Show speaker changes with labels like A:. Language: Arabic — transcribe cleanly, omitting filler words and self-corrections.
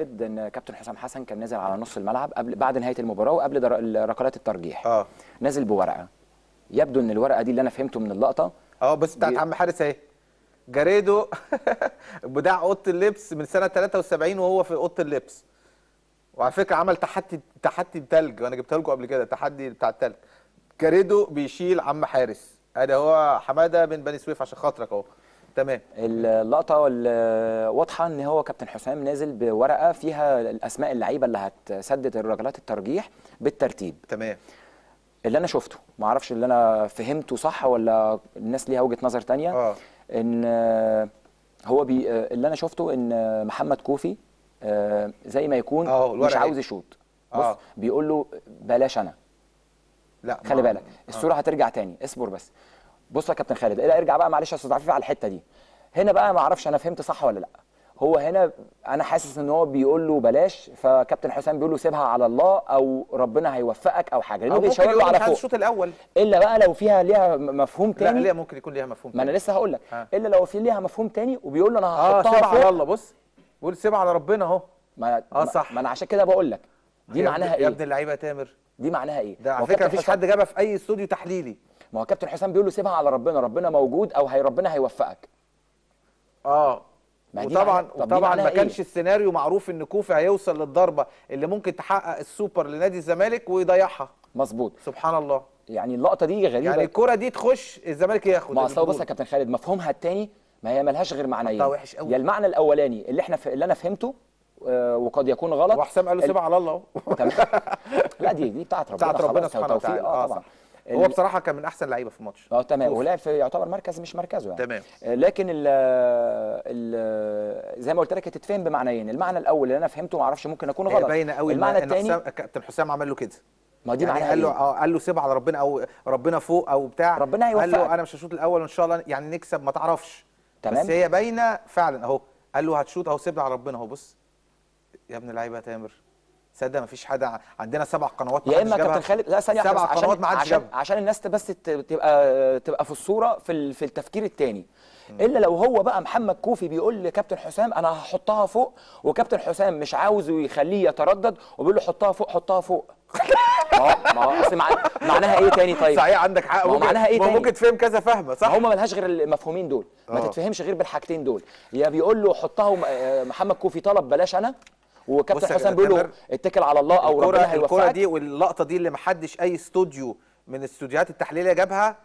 A: افرض ان كابتن حسام حسن كان نازل على نص الملعب بعد نهايه المباراه وقبل ركلات الترجيح، نازل بورقه، يبدو ان الورقه دي اللي انا فهمته من اللقطه
B: بس بتاعت عم حارس اهي، جاريدو بتاع اوضه اللبس من سنه 73 وهو في اوضه اللبس. وعلى فكره عمل تحدي التلج، وانا جبتها لكم قبل كده، تحدي بتاع التلج. جاريدو بيشيل عم حارس، ادي هو حماده من بني سويف عشان خاطرك اهو. تمام.
A: اللقطه واضحه ان هو كابتن حسام نازل بورقه فيها الاسماء اللعيبه اللي هتسدد الركلات الترجيح بالترتيب.
B: تمام.
A: اللي انا شفته، ما اعرفش اللي انا فهمته صح ولا الناس ليها وجهه نظر ثانيه. ان هو اللي انا شفته ان محمد كوفي زي ما يكون مش عاوز يشوط. بص بيقول له بلاش انا.
B: لا
A: خلي بالك الصوره هترجع تاني، اصبر بس. بص يا كابتن خالد، ارجع بقى معلش يا استاذ عفيف على الحته دي. هنا بقى ما اعرفش انا فهمت صح ولا لا. هو هنا انا حاسس ان هو بيقول له بلاش، فكابتن حسام بيقول له سيبها على الله او ربنا هيوفقك او حاجه، لانه بيشاور له على فوق
B: الشوط الاول.
A: الا بقى لو ليها مفهوم تاني.
B: لا ممكن يكون ليها مفهوم تاني.
A: ما انا لسه هقول لك. الا لو ليها مفهوم تاني وبيقول له انا هحطها
B: سيبها على الله. بص بيقول سيبها على ربنا اهو.
A: صح. ما انا عشان كده بقول لك دي معناها ايه
B: يا ابن اللعيبه يا تامر؟
A: دي معناها ايه؟
B: ده على فكره مفيش حد جابها في اي استوديو تحليلي.
A: ما هو كابتن حسام بيقول له سيبها على ربنا، ربنا موجود او ربنا هيوفقك.
B: وطبعا ما كانش السيناريو معروف ان كوفي هيوصل للضربه اللي ممكن تحقق السوبر لنادي الزمالك ويضيعها.
A: مظبوط.
B: سبحان الله.
A: يعني اللقطه دي غريبه،
B: يعني الكره دي تخش الزمالك ياخد.
A: ما اصل بص يا كابتن خالد، مفهومها الثاني ما هي ملهاش غير معنيين.
B: وحش قوي.
A: يا المعنى الاولاني اللي انا فهمته وقد يكون غلط،
B: وحسام قال له سيبها على الله اهو.
A: لا دي بتاعت ربنا،
B: بتاعت ربنا سبحانه وتعالى.
A: طبعا.
B: هو بصراحه كان من احسن لعيبه في الماتش.
A: تمام. ولعب في يعتبر مركز مش مركزه يعني.
B: تمام.
A: لكن زي ما قلت لك تتفهم بمعنيين. المعنى الاول اللي انا فهمته ما اعرفش ممكن اكون غلط.
B: باينه قوي.
A: المعنى الثاني
B: كابتن حسام عمل له كده.
A: ما دي
B: يعني
A: معناها
B: قال له سيبها على ربنا او ربنا فوق او بتاع.
A: ربنا هيوفقك.
B: قال له انا مش هشوط الاول وان شاء الله يعني نكسب، ما تعرفش.
A: تمام.
B: بس هي باينه فعلا اهو. قال له هتشوط اهو، سيبها على ربنا اهو. بص يا ابن اللعيبه يا تامر، صدق ما فيش حد عندنا 7 قنوات ما حدش جابها.
A: يا اما كابتن خالد، لا ثانيه
B: 7 قنوات ما حدش جابها
A: عشان الناس بس تبقى في الصوره في التفكير الثاني. الا لو هو بقى محمد كوفي بيقول لكابتن حسام انا هحطها فوق، وكابتن حسام مش عاوزه يخليه يتردد وبيقول له حطها فوق حطها فوق. ما هو اصل معناها ايه تاني؟ طيب
B: صحيح عندك حق.
A: معناها ايه تاني؟
B: ممكن تفهم كذا فهمه صح.
A: هم ملهاش غير المفهومين دول. ما تتفهمش غير بالحاجتين دول. يا بيقول له حطها محمد كوفي طلب بلاش انا، وكابتن حسام بيقول له اتكل على الله او ربنا هيوفقك.
B: الكره دي واللقطه دي اللي ما حدش اي استوديو من الاستوديوهات التحليليه جابها.